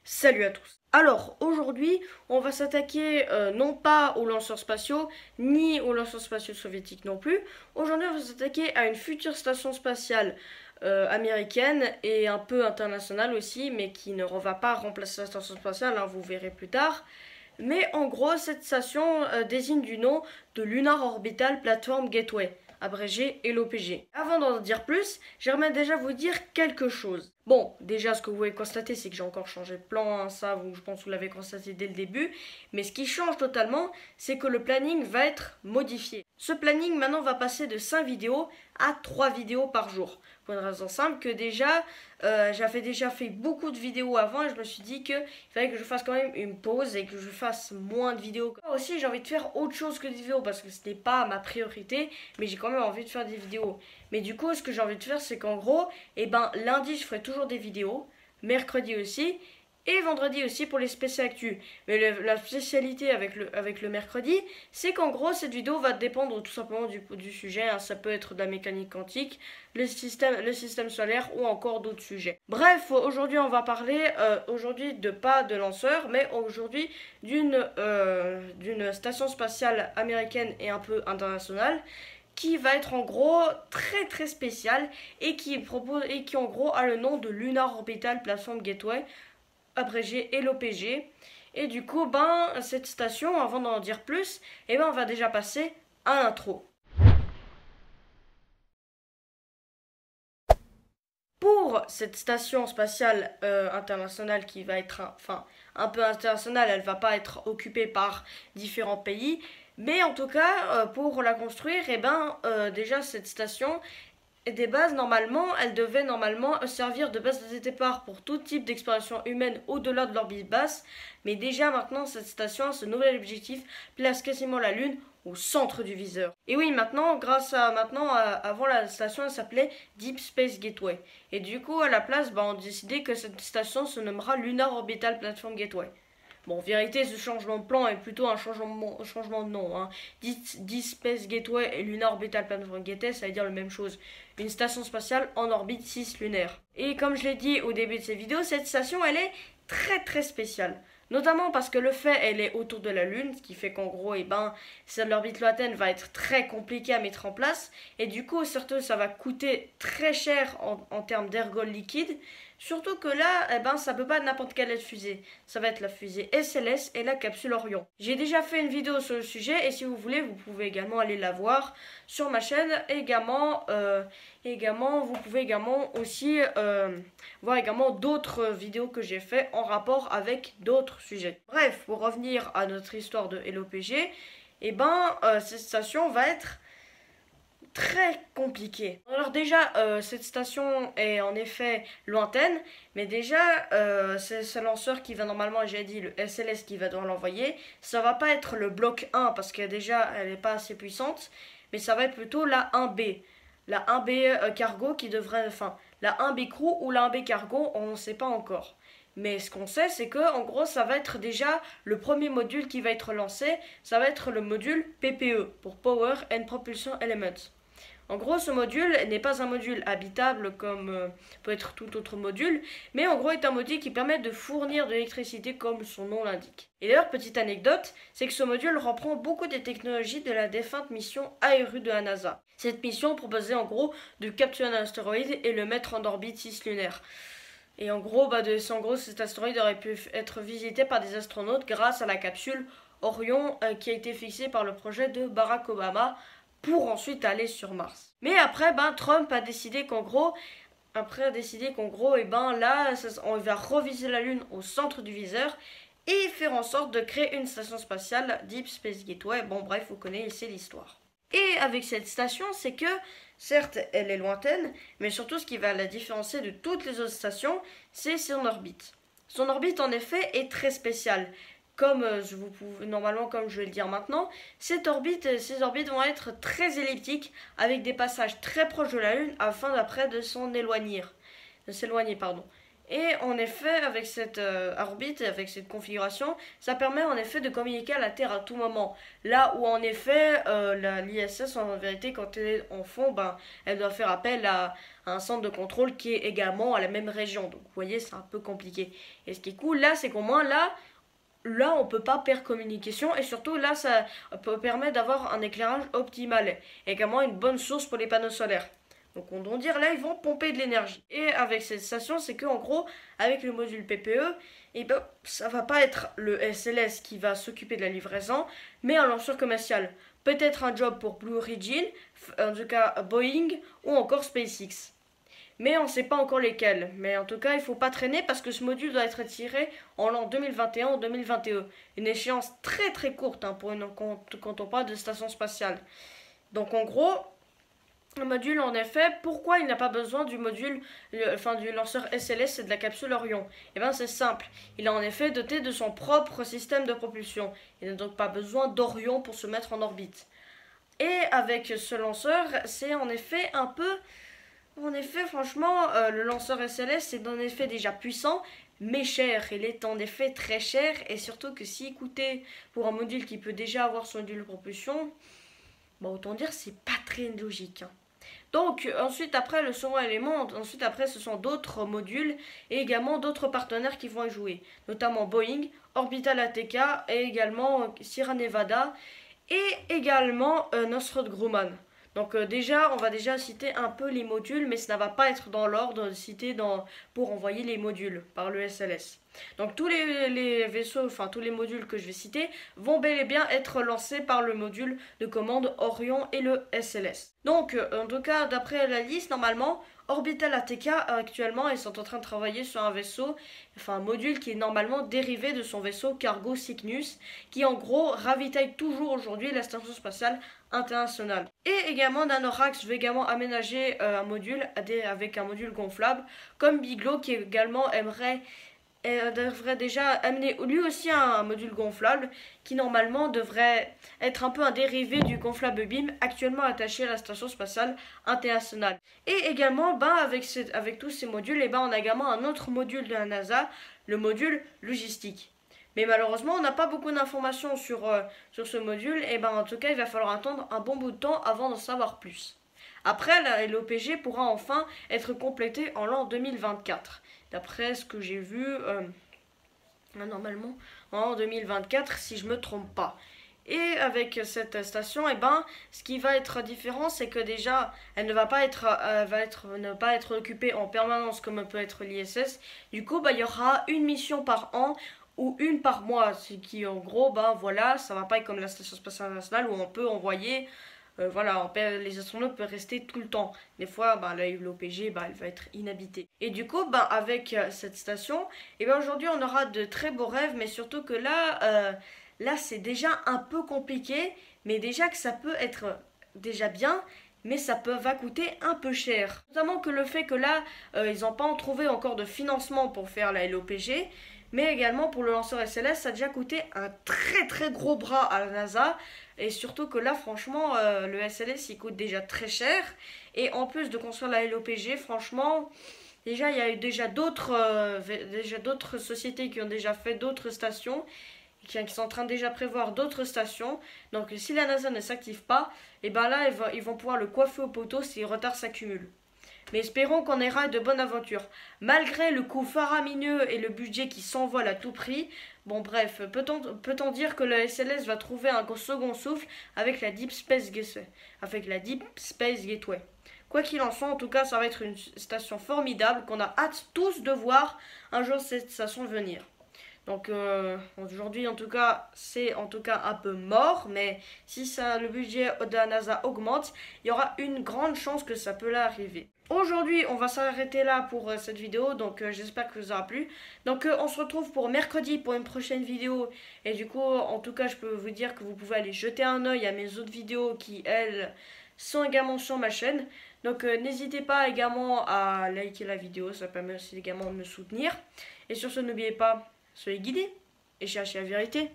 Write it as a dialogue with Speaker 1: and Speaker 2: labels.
Speaker 1: Salut à tous. Alors aujourd'hui, on va s'attaquer non pas aux lanceurs spatiaux, ni aux lanceurs spatiaux soviétiques non plus. Aujourd'hui, on va s'attaquer à une future station spatiale américaine et un peu internationale aussi, mais qui ne va pas remplacer la station spatiale, hein, vous verrez plus tard. Mais en gros, cette station désigne du nom de Lunar Orbital Platform Gateway, abrégé LOPG. Avant d'en dire plus, j'aimerais déjà vous dire quelque chose. Bon, déjà, ce que vous pouvez constater, c'est que j'ai encore changé de plan, hein, ça, je pense que vous l'avez constaté dès le début. Mais ce qui change totalement, c'est que le planning va être modifié. Ce planning, maintenant, va passer de 5 vidéos à 3 vidéos par jour. Pour une raison simple que déjà, j'avais déjà fait beaucoup de vidéos avant et je me suis dit qu'il fallait que je fasse quand même une pause et que je fasse moins de vidéos. Moi aussi, j'ai envie de faire autre chose que des vidéos parce que ce n'est pas ma priorité, mais j'ai quand même envie de faire des vidéos. Mais du coup, ce que j'ai envie de faire, c'est qu'en gros, lundi, je ferai toujours des vidéos, mercredi aussi, et vendredi aussi pour les spéciales actus. Mais la spécialité avec le mercredi, c'est qu'en gros, cette vidéo va dépendre tout simplement du sujet. Hein. Ça peut être de la mécanique quantique, le système solaire ou encore d'autres sujets. Bref, aujourd'hui, on va parler aujourd'hui pas de lanceur, mais aujourd'hui d'une station spatiale américaine et un peu internationale qui va être en gros très spécial et qui en gros a le nom de Lunar Orbital Platform Gateway, abrégé LOPG. Et du coup, cette station, avant d'en dire plus, on va déjà passer à l'intro. Pour cette station spatiale internationale qui va être un peu internationale, elle va pas être occupée par différents pays, mais en tout cas pour la construire, déjà cette station des bases, normalement, elle devait normalement servir de base de départ pour tout type d'exploration humaine au-delà de l'orbite basse. Mais déjà maintenant, cette station, ce nouvel objectif, place quasiment la Lune au centre du viseur. Et oui, maintenant, avant la station, elle s'appelait Deep Space Gateway. Et du coup, à la place, on a décidé que cette station se nommera Lunar Orbital Platform Gateway. Bon, en vérité, ce changement de plan est plutôt un changement de nom. Hein. Deep Space Gateway et Lunar Orbital Platform Gateway, ça veut dire la même chose. Une station spatiale en orbite cislunaire. Et comme je l'ai dit au début de cette vidéo, cette station, elle est très spéciale. Notamment parce que elle est autour de la Lune, ce qui fait qu'en gros, l'orbite lointaine va être très compliquée à mettre en place. Et du coup, surtout, ça va coûter très cher en termes d'ergol liquide. Surtout que là, ça peut pas être n'importe quelle fusée. Ça va être la fusée SLS et la capsule Orion. J'ai déjà fait une vidéo sur le sujet et si vous voulez, vous pouvez également aller la voir sur ma chaîne. Vous pouvez également aussi voir également d'autres vidéos que j'ai fait en rapport avec d'autres sujets. Bref, pour revenir à notre histoire de LOPG, cette station va être très compliqué. Alors déjà, cette station est en effet lointaine, mais déjà, c'est ce lanceur qui va normalement, j'ai dit, le SLS qui va devoir l'envoyer, ça va pas être le bloc 1, parce que déjà, elle n'est pas assez puissante, mais ça va être plutôt la 1B. La 1B cargo qui devrait, la 1B crew ou la 1B cargo, on ne sait pas encore. Mais ce qu'on sait, c'est que en gros, ça va être déjà le premier module qui va être lancé, ça va être le module PPE, pour Power and Propulsion Elements. En gros, ce module n'est pas un module habitable comme peut être tout autre module, mais en gros est un module qui permet de fournir de l'électricité comme son nom l'indique. Et d'ailleurs, petite anecdote, c'est que ce module reprend beaucoup des technologies de la défunte mission Aeru de la NASA. Cette mission proposait en gros de capturer un astéroïde et le mettre en orbite cislunaire. Et en gros, cet astéroïde aurait pu être visité par des astronautes grâce à la capsule Orion qui a été fixée par le projet de Barack Obama pour ensuite aller sur Mars. Mais après, Trump a décidé qu'en gros, on va reviser la Lune au centre du viseur et faire en sorte de créer une station spatiale Deep Space Gateway. Bon, bref, vous connaissez l'histoire. Et avec cette station, c'est que, certes, elle est lointaine, mais surtout ce qui va la différencier de toutes les autres stations, c'est son orbite. Son orbite, en effet, est très spéciale. Normalement, comme je vais le dire maintenant, ces orbites vont être très elliptiques avec des passages très proches de la Lune afin d'après de s'éloigner. Et en effet, avec cette orbite et avec cette configuration, ça permet en effet de communiquer à la Terre à tout moment. Là où en effet, l'ISS en vérité, quand elle est en fond, ben, elle doit faire appel à un centre de contrôle qui est également à la même région. Donc vous voyez, c'est un peu compliqué. Et ce qui est cool là, c'est qu'au moins là, on peut pas perdre communication et surtout là, ça peut permettre d'avoir un éclairage optimal et également une bonne source pour les panneaux solaires. Donc on doit dire là, ils vont pomper de l'énergie. Et avec cette station, c'est qu'en gros, avec le module PPE, et ben, ça va pas être le SLS qui va s'occuper de la livraison, mais un lanceur commercial. Peut-être un job pour Blue Origin, en tout cas Boeing ou encore SpaceX. Mais on ne sait pas encore lesquels. Mais en tout cas, il ne faut pas traîner parce que ce module doit être tiré en l'an 2021 ou 2021. Une échéance très très courte hein, quand on parle de station spatiale. Donc en gros, le module en effet, pourquoi il n'a pas besoin du module, du lanceur SLS et de la capsule Orion? Eh bien c'est simple, il est en effet doté de son propre système de propulsion. Il n'a donc pas besoin d'Orion pour se mettre en orbite. Et avec ce lanceur, c'est en effet un peu... En effet, franchement, le lanceur SLS est en effet déjà puissant, mais cher. Il est en effet très cher, et surtout que s'il coûtait pour un module qui peut déjà avoir son module de propulsion, bon, autant dire c'est pas très logique. Hein. Donc ensuite après le second élément, ensuite après ce sont d'autres modules et également d'autres partenaires qui vont y jouer, notamment Boeing, Orbital ATK et également Sierra Nevada et également Northrop Grumman. Donc déjà, on va déjà citer un peu les modules, mais ça ne va pas être dans l'ordre cité pour envoyer les modules par le SLS. Donc tous les vaisseaux, enfin tous les modules que je vais citer, vont bel et bien être lancés par le module de commande Orion et le SLS. Donc en tout cas, d'après la liste, normalement, Orbital ATK actuellement, ils sont en train de travailler sur un vaisseau, enfin un module qui est normalement dérivé de son vaisseau cargo Cygnus, qui en gros ravitaille toujours aujourd'hui la station spatiale internationale. Et également Nanorax veut également aménager un module avec un module gonflable, comme Bigelow qui également devrait déjà amener lui aussi un module gonflable qui normalement devrait être un peu un dérivé du gonflable BIM actuellement attaché à la station spatiale internationale. Et également avec tous ces modules, on a également un autre module de la NASA, le module logistique. Mais malheureusement, on n'a pas beaucoup d'informations sur ce module, et en tout cas, il va falloir attendre un bon bout de temps avant d'en savoir plus. Après, l'OPG pourra enfin être complété en l'an 2024. D'après ce que j'ai vu, normalement, en 2024, si je ne me trompe pas. Et avec cette station, ce qui va être différent, c'est que déjà, elle ne va pas être occupée en permanence comme peut être l'ISS. Du coup, il y aura une mission par an ou une par mois, ce qui en gros, voilà, ça va pas être comme la station spatiale internationale où on peut envoyer, les astronautes peuvent rester tout le temps. Des fois, l'OPG, elle va être inhabitée. Et du coup, avec cette station, aujourd'hui, on aura de très beaux rêves, mais surtout que là, c'est déjà un peu compliqué, mais déjà que ça peut être déjà bien, mais va coûter un peu cher. Notamment que le fait que là, ils n'ont pas trouvé encore de financement pour faire la LOPG, mais également pour le lanceur SLS, ça a déjà coûté un très très gros bras à la NASA. Et surtout que là, franchement, le SLS, il coûte déjà très cher. Et en plus de construire la LOPG, franchement, déjà, il y a eu déjà d'autres sociétés qui ont déjà fait d'autres stations, qui sont en train de déjà prévoir d'autres stations. Donc si la NASA ne s'active pas, là, ils vont pouvoir le coiffer au poteau si le retard s'accumule. Mais espérons qu'on ira de bonnes aventures. Malgré le coût faramineux et le budget qui s'envole à tout prix, bon bref, peut-on dire que le SLS va trouver un second souffle avec la Deep Space Gateway. Quoi qu'il en soit, en tout cas, ça va être une station formidable qu'on a hâte tous de voir un jour cette station venir. Donc aujourd'hui en tout cas c'est un peu mort, mais si le budget de la NASA augmente, il y aura une grande chance que ça peut l'arriver. Aujourd'hui on va s'arrêter là pour cette vidéo, donc j'espère que ça vous aura plu. Donc on se retrouve pour mercredi pour une prochaine vidéo, et du coup en tout cas je peux vous dire que vous pouvez aller jeter un oeil à mes autres vidéos qui elles sont également sur ma chaîne. Donc n'hésitez pas également à liker la vidéo, ça permet aussi également de me soutenir. Et sur ce, n'oubliez pas, soyez guidés et cherchez la vérité.